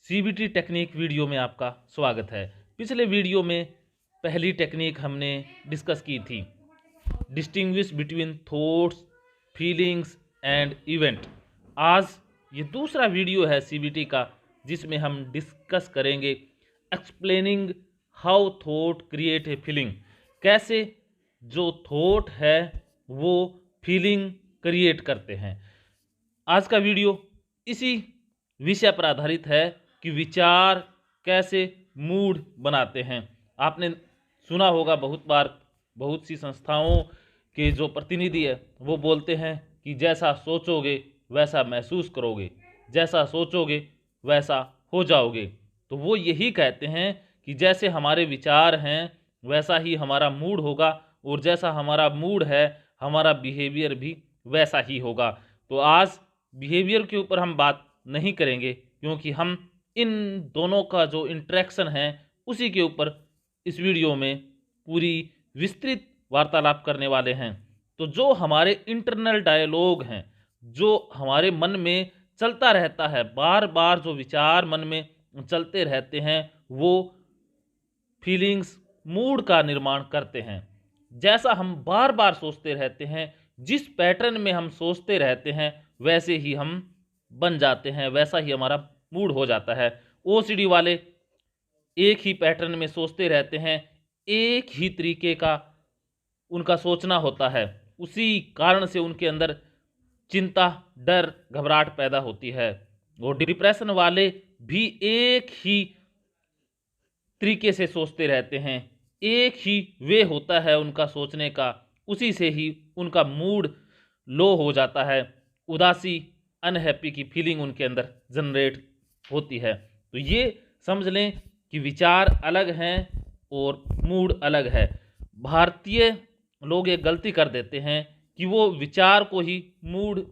CBT technique video में आपका स्वागत है। पिछले वीडियो में पहली टेक्निक हमने डिस्कस की थी, distinguish between thoughts, feelings and event. आज ये दूसरा वीडियो है सीबीटी का, जिसमें हम डिस्कस करेंगे explaining how thought create a feeling. कैसे जो थॉट है वो फीलिंग क्रिएट करते हैं। आज का वीडियो इसी विषय पर आधारित है कि विचार कैसे मूड बनाते हैं। आपने सुना होगा बहुत बार, बहुत सी संस्थाओं के जो प्रतिनिधि है वो बोलते हैं कि जैसा सोचोगे वैसा महसूस करोगे, जैसा सोचोगे वैसा हो जाओगे। तो वो यही कहते हैं कि जैसे हमारे विचार हैं वैसा ही हमारा मूड होगा, और जैसा हमारा मूड है हमारा बिहेवियर भी वैसा ही होगा। तो आज बिहेवियर के ऊपर हम बात नहीं करेंगे, क्योंकि हम इन दोनों का जो इंटरेक्शन है उसी के ऊपर इस वीडियो में पूरी विस्तृत वार्तालाप करने वाले हैं। तो जो हमारे इंटरनल डायलॉग हैं, जो हमारे मन में चलता रहता है, बार बार जो विचार मन में चलते रहते हैं, वो फीलिंग्स, मूड का निर्माण करते हैं। जैसा हम बार बार सोचते रहते हैं, जिस पैटर्न में हम सोचते रहते हैं वैसे ही हम बन जाते हैं, वैसा ही हमारा मूड हो जाता है। ओसीडी वाले एक ही पैटर्न में सोचते रहते हैं, एक ही तरीके का उनका सोचना होता है, उसी कारण से उनके अंदर चिंता, डर, घबराहट पैदा होती है। और डिप्रेशन वाले भी एक ही तरीके से सोचते रहते हैं, एक ही वे होता है उनका सोचने का, उसी से ही उनका मूड लो हो जाता है, उदासी, अनहैप्पी की फीलिंग उनके अंदर जनरेट होती है। तो ये समझ लें कि विचार अलग हैं और मूड अलग है। भारतीय लोग एक गलती कर देते हैं कि वो विचार को ही मूड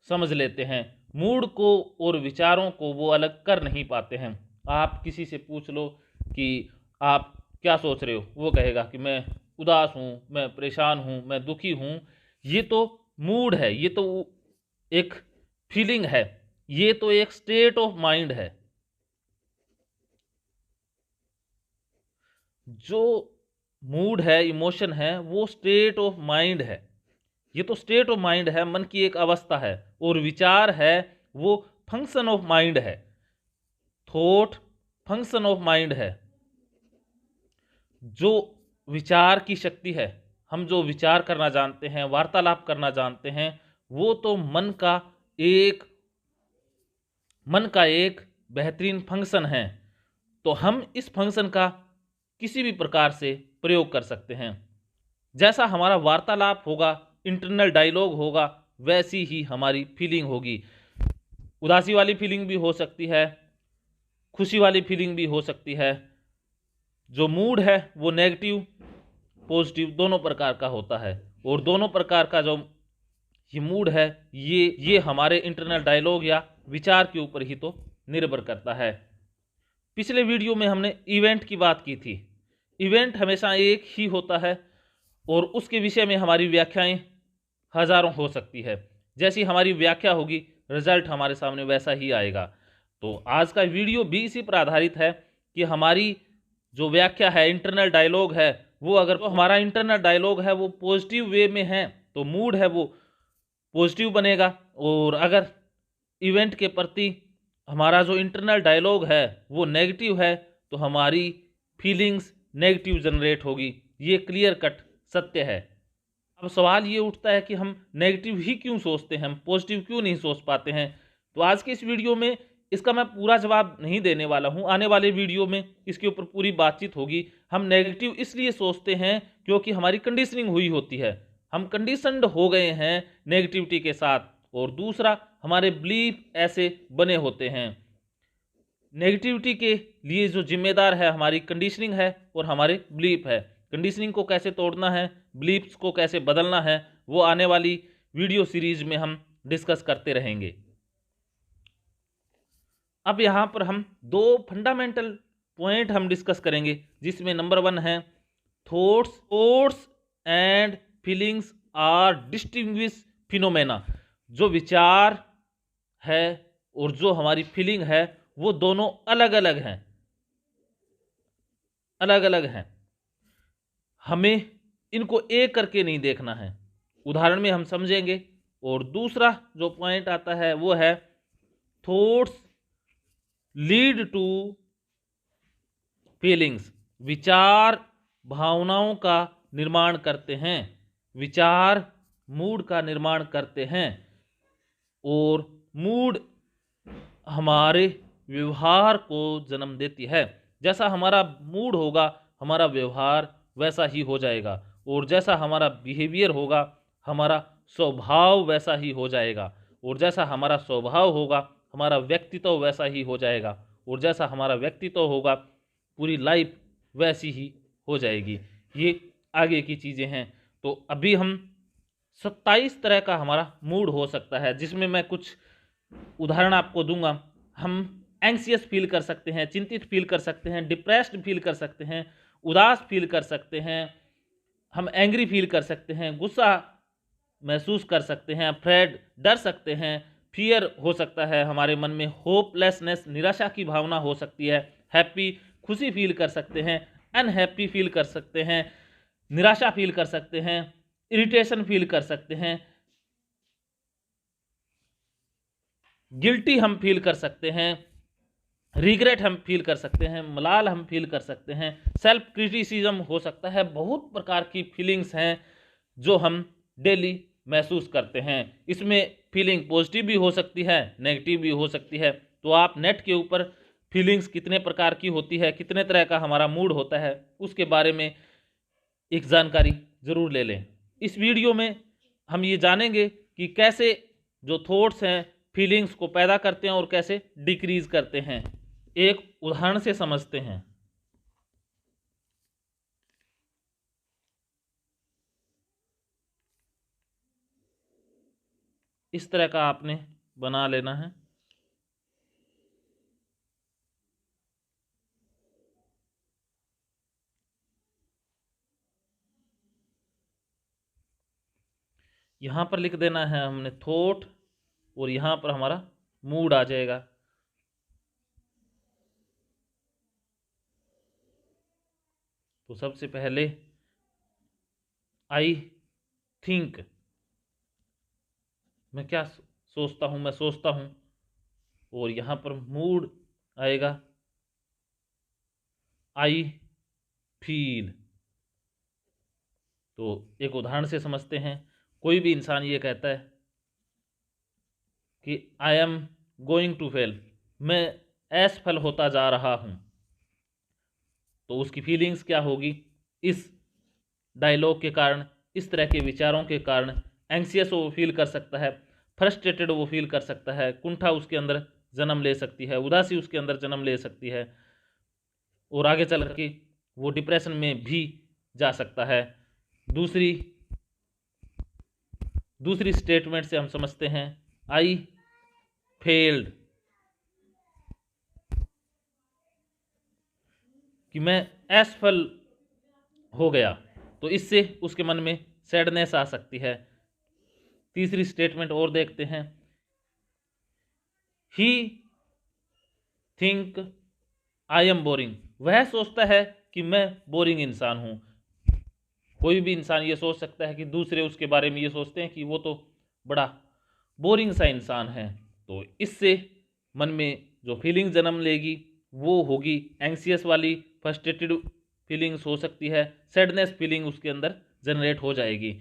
समझ लेते हैं, मूड को और विचारों को वो अलग कर नहीं पाते हैं। आप किसी से पूछ लो कि आप क्या सोच रहे हो, वो कहेगा कि मैं उदास हूँ, मैं परेशान हूँ, मैं दुखी हूँ। ये तो मूड है, ये तो एक फीलिंग है, ये तो एक स्टेट ऑफ माइंड है। जो मूड है, इमोशन है, वो स्टेट ऑफ माइंड है। ये तो स्टेट ऑफ माइंड है, मन की एक अवस्था है। और विचार है वो फंक्शन ऑफ माइंड है। थॉट फंक्शन ऑफ माइंड है। जो विचार की शक्ति है, हम जो विचार करना जानते हैं, वार्तालाप करना जानते हैं, वो तो मन का एक बेहतरीन फंक्शन है। तो हम इस फंक्शन का किसी भी प्रकार से प्रयोग कर सकते हैं। जैसा हमारा वार्तालाप होगा, इंटरनल डायलॉग होगा, वैसी ही हमारी फीलिंग होगी। उदासी वाली फीलिंग भी हो सकती है, खुशी वाली फीलिंग भी हो सकती है। जो मूड है वो नेगेटिव, पॉजिटिव दोनों प्रकार का होता है। और दोनों प्रकार का जो ये मूड है, ये हमारे इंटरनल डायलॉग या विचार के ऊपर ही तो निर्भर करता है। पिछले वीडियो में हमने इवेंट की बात की थी। इवेंट हमेशा एक ही होता है और उसके विषय में हमारी व्याख्याएं हजारों हो सकती है। जैसी हमारी व्याख्या होगी, रिजल्ट हमारे सामने वैसा ही आएगा। तो आज का वीडियो भी इसी पर आधारित है कि हमारी जो व्याख्या है, इंटरनल डायलॉग है, वो अगर तो हमारा इंटरनल डायलॉग है वो पॉजिटिव वे में है तो मूड है वो पॉजिटिव बनेगा। और अगर इवेंट के प्रति हमारा जो इंटरनल डायलॉग है वो नेगेटिव है तो हमारी फीलिंग्स नेगेटिव जनरेट होगी। ये क्लियर कट सत्य है। अब सवाल ये उठता है कि हम नेगेटिव ही क्यों सोचते हैं, हम पॉजिटिव क्यों नहीं सोच पाते हैं। तो आज के इस वीडियो में इसका मैं पूरा जवाब नहीं देने वाला हूं। आने वाले वीडियो में इसके ऊपर पूरी बातचीत होगी। हम नेगेटिव इसलिए सोचते हैं क्योंकि हमारी कंडीशनिंग हुई होती है, हम कंडीशनड हो गए हैं नेगेटिविटी के साथ। और दूसरा, हमारे बिलीफ ऐसे बने होते हैं। नेगेटिविटी के लिए जो जिम्मेदार है हमारी कंडीशनिंग है और हमारे बिलीफ है। कंडीशनिंग को कैसे तोड़ना है, बिलीफ्स को कैसे बदलना है, वो आने वाली वीडियो सीरीज में हम डिस्कस करते रहेंगे। अब यहाँ पर हम दो फंडामेंटल पॉइंट हम डिस्कस करेंगे, जिसमें नंबर 1 है thoughts and feelings are distinguish phenomena. जो विचार है और जो हमारी फीलिंग है वो दोनों अलग अलग हैं, अलग अलग हैं। हमें इनको एक करके नहीं देखना है, उदाहरण में हम समझेंगे। और दूसरा जो पॉइंट आता है वो है थॉट्स लीड टू फीलिंग्स। विचार भावनाओं का निर्माण करते हैं, विचार मूड का निर्माण करते हैं, और मूड हमारे व्यवहार को जन्म देती है। जैसा हमारा मूड होगा हमारा व्यवहार वैसा ही हो जाएगा, और जैसा हमारा बिहेवियर होगा हमारा स्वभाव वैसा ही हो जाएगा, और जैसा हमारा स्वभाव होगा हमारा व्यक्तित्व वैसा ही हो जाएगा, और जैसा हमारा व्यक्तित्व होगा पूरी लाइफ वैसी ही हो जाएगी। ये आगे की चीज़ें हैं। तो अभी हम 27 तरह का हमारा मूड हो सकता है, जिसमें मैं कुछ उदाहरण आपको दूंगा। हम एंग्सियस फील कर सकते हैं, चिंतित फील कर सकते हैं, डिप्रेस्ड फील कर सकते हैं, उदास फील कर सकते हैं, हम एंग्री फील कर सकते हैं, गुस्सा महसूस कर सकते हैं, अफ्रेड डर सकते हैं, फियर हो सकता है हमारे मन में, होपलेसनेस निराशा की भावना हो सकती है, हैप्पी खुशी फील कर सकते हैं, अनहैप्पी फील कर सकते हैं, निराशा फील कर सकते हैं, इरिटेशन फील कर सकते हैं, गिल्टी हम फील कर सकते हैं, रिग्रेट हम फील कर सकते हैं, मलाल हम फील कर सकते हैं, सेल्फ क्रिटिसिज्म हो सकता है। बहुत प्रकार की फीलिंग्स हैं जो हम डेली महसूस करते हैं। इसमें फीलिंग पॉजिटिव भी हो सकती है, नेगेटिव भी हो सकती है। तो आप नेट के ऊपर फीलिंग्स कितने प्रकार की होती है, कितने तरह का हमारा मूड होता है, उसके बारे में एक जानकारी ज़रूर ले लें। इस वीडियो में हम ये जानेंगे कि कैसे जो थॉट्स हैं फीलिंग्स को पैदा करते हैं और कैसे डिक्रीज करते हैं। एक उदाहरण से समझते हैं। इस तरह का आपने बना लेना है। यहाँ पर लिख देना है हमने थॉट, और यहाँ पर हमारा मूड आ जाएगा। तो सबसे पहले आई थिंक, मैं क्या सोचता हूँ, मैं सोचता हूँ, और यहाँ पर मूड आएगा आई फील। तो एक उदाहरण से समझते हैं। कोई भी इंसान ये कहता है कि I am going to fail, मैं असफल होता जा रहा हूँ, तो उसकी फीलिंग्स क्या होगी? इस डायलॉग के कारण, इस तरह के विचारों के कारण एंग्सियस वो फील कर सकता है, फ्रस्ट्रेटेड वो फील कर सकता है, कुंठा उसके अंदर जन्म ले सकती है, उदासी उसके अंदर जन्म ले सकती है, और आगे चल के वो डिप्रेशन में भी जा सकता है। दूसरी स्टेटमेंट से हम समझते हैं आई फेल्ड, कि मैं असफल हो गया, तो इससे उसके मन में सैडनेस आ सकती है। तीसरी स्टेटमेंट और देखते हैं, ही थिंक आई एम बोरिंग, वह सोचता है कि मैं बोरिंग इंसान हूं। कोई भी इंसान ये सोच सकता है कि दूसरे उसके बारे में ये सोचते हैं कि वो तो बड़ा बोरिंग सा इंसान है। तो इससे मन में जो फीलिंग जन्म लेगी वो होगी एंग्सियस वाली, फ्रस्ट्रेटेड फीलिंग्स हो सकती है, सैडनेस फीलिंग उसके अंदर जनरेट हो जाएगी।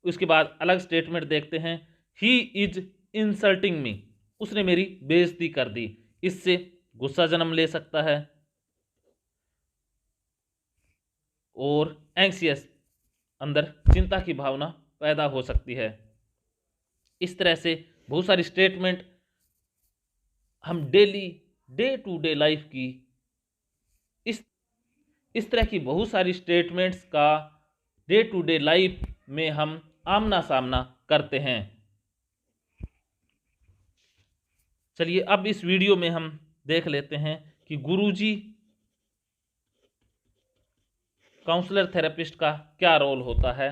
उसके बाद अलग स्टेटमेंट देखते हैं, ही इज इंसल्टिंग मी, उसने मेरी बेइज्जती कर दी। इससे गुस्सा जन्म ले सकता है और एंग्सियस अंदर चिंता की भावना पैदा हो सकती है। इस तरह से बहुत सारी स्टेटमेंट हम daily day to day life की इस तरह की बहुत सारी स्टेटमेंट्स का डे टू डे लाइफ में हम आमना सामना करते हैं। चलिए अब इस वीडियो में हम देख लेते हैं कि गुरुजी काउंसलर थेरेपिस्ट का क्या रोल होता है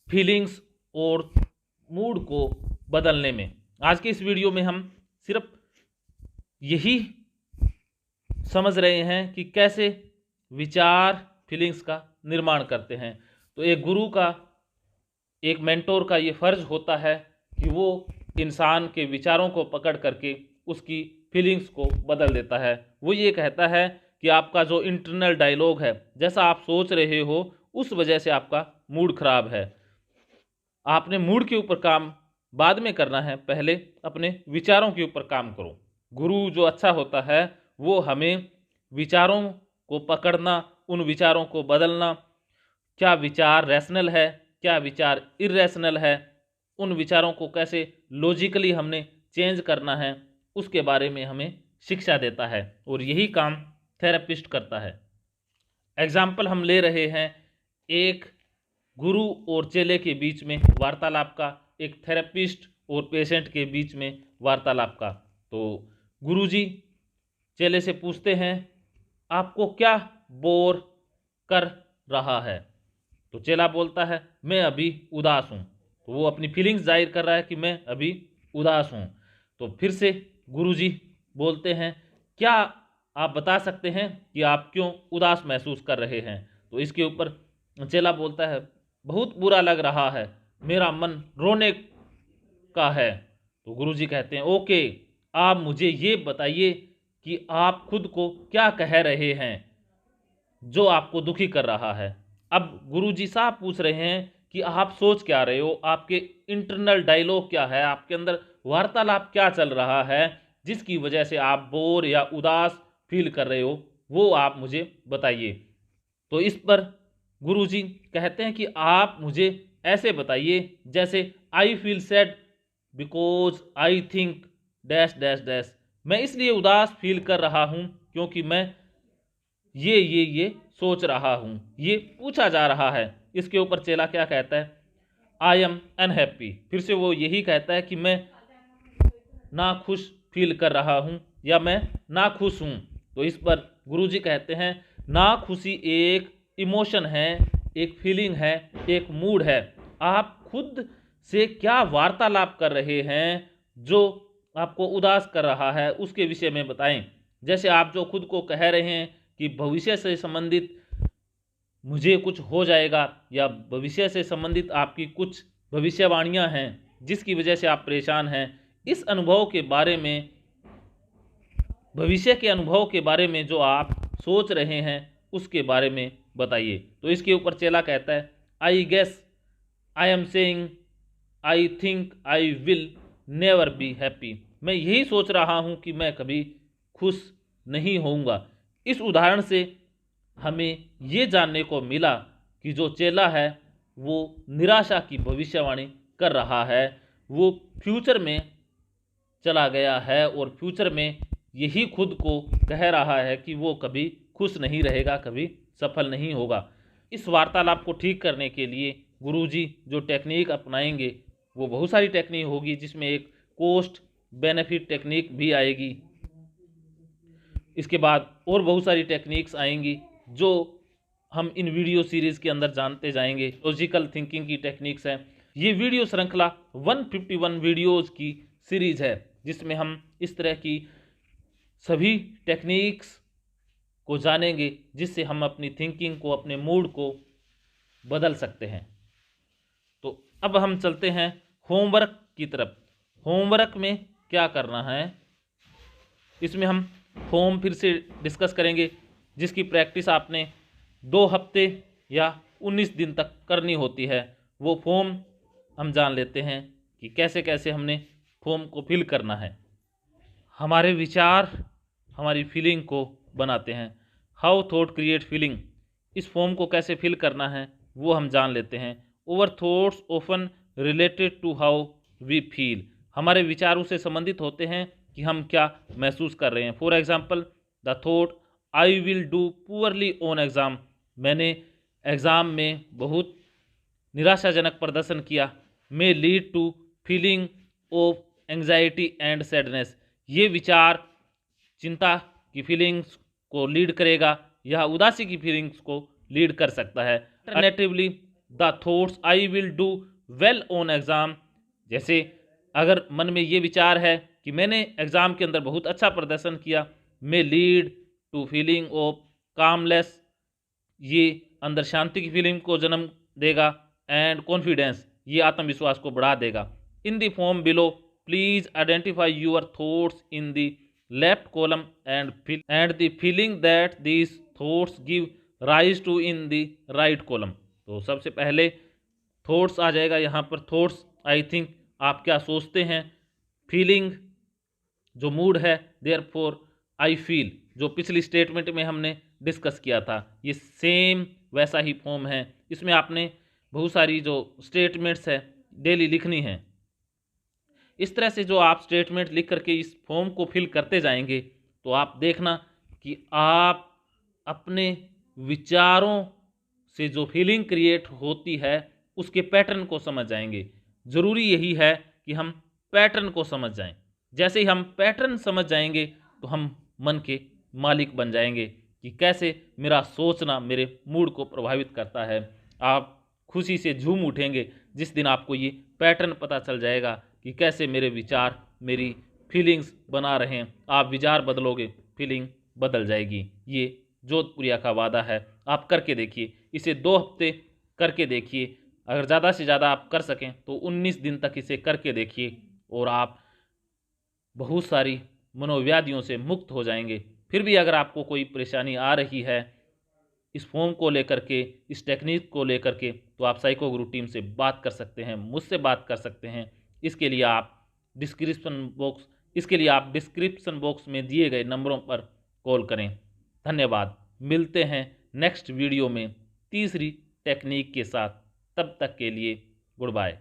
फीलिंग्स और मूड को बदलने में। आज के इस वीडियो में हम सिर्फ यही समझ रहे हैं कि कैसे विचार फीलिंग्स का निर्माण करते हैं। तो एक गुरु का, एक मेंटोर का ये फर्ज होता है कि वो इंसान के विचारों को पकड़ करके उसकी फीलिंग्स को बदल देता है। वो ये कहता है कि आपका जो इंटरनल डायलॉग है, जैसा आप सोच रहे हो उस वजह से आपका मूड खराब है। आपने मूड के ऊपर काम बाद में करना है, पहले अपने विचारों के ऊपर काम करो। गुरु जो अच्छा होता है वो हमें विचारों को पकड़ना, उन विचारों को बदलना, क्या विचार रैशनल है, क्या विचार इर्रेशनल है, उन विचारों को कैसे लॉजिकली हमने चेंज करना है, उसके बारे में हमें शिक्षा देता है। और यही काम थेरेपिस्ट करता है। एग्जाम्पल हम ले रहे हैं एक गुरु और चेले के बीच में वार्तालाप का, एक थेरेपिस्ट और पेशेंट के बीच में वार्तालाप का। तो गुरुजी चेले से पूछते हैं, आपको क्या बोर कर रहा है? तो चेला बोलता है, मैं अभी उदास हूँ। तो वो अपनी फीलिंग्स जाहिर कर रहा है कि मैं अभी उदास हूँ। तो फिर से गुरुजी बोलते हैं, क्या आप बता सकते हैं कि आप क्यों उदास महसूस कर रहे हैं? तो इसके ऊपर चेला बोलता है, बहुत बुरा लग रहा है, मेरा मन रोने का है। तो गुरुजी कहते हैं, ओके, आप मुझे ये बताइए कि आप खुद को क्या कह रहे हैं जो आपको दुखी कर रहा है। अब गुरुजी साहब पूछ रहे हैं कि आप सोच क्या रहे हो, आपके इंटरनल डायलॉग क्या है, आपके अंदर वार्तालाप क्या चल रहा है जिसकी वजह से आप बोर या उदास फील कर रहे हो, वो आप मुझे बताइए। तो इस पर गुरुजी कहते हैं कि आप मुझे ऐसे बताइए जैसे I feel sad because I think dash dash dash. मैं इसलिए उदास फील कर रहा हूँ क्योंकि मैं ये सोच रहा हूँ। ये पूछा जा रहा है। इसके ऊपर चेला क्या कहता है, आई एम अनहैप्पी। फिर से वो यही कहता है कि मैं नाखुश फील कर रहा हूँ या मैं नाखुश हूँ। तो इस पर गुरुजी कहते हैं, नाखुशी एक इमोशन है, एक फीलिंग है, एक मूड है। आप खुद से क्या वार्तालाप कर रहे हैं जो आपको उदास कर रहा है, उसके विषय में बताएं। जैसे आप जो खुद को कह रहे हैं कि भविष्य से संबंधित मुझे कुछ हो जाएगा, या भविष्य से संबंधित आपकी कुछ भविष्यवाणियां हैं जिसकी वजह से आप परेशान हैं, इस अनुभव के बारे में, भविष्य के अनुभव के बारे में जो आप सोच रहे हैं उसके बारे में बताइए। तो इसके ऊपर चेला कहता है, I guess I am saying I think I will never be happy. मैं यही सोच रहा हूँ कि मैं कभी खुश नहीं होऊंगा। इस उदाहरण से हमें ये जानने को मिला कि जो चेला है वो निराशा की भविष्यवाणी कर रहा है। वो फ्यूचर में चला गया है और फ्यूचर में यही खुद को कह रहा है कि वो कभी खुश नहीं रहेगा, कभी सफल नहीं होगा। इस वार्तालाप को ठीक करने के लिए गुरुजी जो टेक्निक अपनाएंगे वो बहुत सारी टेक्निक होगी, जिसमें एक कॉस्ट बेनिफिट टेक्निक भी आएगी। इसके बाद और बहुत सारी टेक्निक्स आएंगी जो हम इन वीडियो सीरीज़ के अंदर जानते जाएंगे। लॉजिकल थिंकिंग की टेक्निक्स हैं। ये वीडियो श्रृंखला 151 वीडियोज़ की सीरीज़ है जिसमें हम इस तरह की सभी टेक्निक्स को जानेंगे जिससे हम अपनी थिंकिंग को, अपने मूड को बदल सकते हैं। तो अब हम चलते हैं होमवर्क की तरफ। होमवर्क में क्या करना है, इसमें हम फॉर्म फिर से डिस्कस करेंगे जिसकी प्रैक्टिस आपने 2 हफ्ते या 19 दिन तक करनी होती है। वो फॉर्म हम जान लेते हैं कि कैसे कैसे हमने फॉर्म को फिल करना है। हमारे विचार हमारी फीलिंग को बनाते हैं। हाउ थॉट क्रिएट फीलिंग, इस फॉर्म को कैसे फिल करना है वो हम जान लेते हैं। Over thoughts often related to how we feel, हमारे विचारों से संबंधित होते हैं कि हम क्या महसूस कर रहे हैं। For example the thought I will do poorly on exam, मैंने एग्ज़ाम में बहुत निराशाजनक प्रदर्शन किया, may lead to feeling of anxiety and sadness, ये विचार चिंता की फीलिंग्स को लीड करेगा या उदासी की फीलिंग्स को लीड कर सकता है। Alternatively the thoughts I will do well on exam, जैसे अगर मन में ये विचार है कि मैंने एग्ज़ाम के अंदर बहुत अच्छा प्रदर्शन किया, may lead to feeling of calmness, ये अंदर शांति की फीलिंग को जन्म देगा, एंड कॉन्फिडेंस, ये आत्मविश्वास को बढ़ा देगा। In the form below please identify your thoughts in the left column and the feeling that these thoughts give rise to in the right column. तो सबसे पहले थॉट्स आ जाएगा यहाँ पर, थॉट्स आई थिंक, आप क्या सोचते हैं। फीलिंग जो मूड है, देयरफॉर आई फील, जो पिछली स्टेटमेंट में हमने डिस्कस किया था, ये सेम वैसा ही फॉर्म है। इसमें आपने बहुत सारी जो स्टेटमेंट्स है डेली लिखनी है। इस तरह से जो आप स्टेटमेंट लिख करके इस फॉर्म को फिल करते जाएंगे तो आप देखना कि आप अपने विचारों से जो फीलिंग क्रिएट होती है उसके पैटर्न को समझ जाएंगे। ज़रूरी यही है कि हम पैटर्न को समझ जाएं। जैसे ही हम पैटर्न समझ जाएंगे तो हम मन के मालिक बन जाएंगे कि कैसे मेरा सोचना मेरे मूड को प्रभावित करता है। आप खुशी से झूम उठेंगे जिस दिन आपको ये पैटर्न पता चल जाएगा कि कैसे मेरे विचार मेरी फीलिंग्स बना रहे हैं। आप विचार बदलोगे, फीलिंग बदल जाएगी। ये जोधपुरिया का वादा है। आप करके देखिए, इसे 2 हफ्ते करके देखिए। अगर ज़्यादा से ज़्यादा आप कर सकें तो 19 दिन तक इसे करके देखिए और आप बहुत सारी मनोव्याधियों से मुक्त हो जाएंगे। फिर भी अगर आपको कोई परेशानी आ रही है इस फॉर्म को लेकर के, इस टेक्निक को लेकर के, तो आप साइको गुरु टीम से बात कर सकते हैं, मुझसे बात कर सकते हैं। इसके लिए आप डिस्क्रिप्शन बॉक्स में दिए गए नंबरों पर कॉल करें। धन्यवाद। मिलते हैं नेक्स्ट वीडियो में तीसरी टेक्निक के साथ। तब तक के लिए गुड बाय।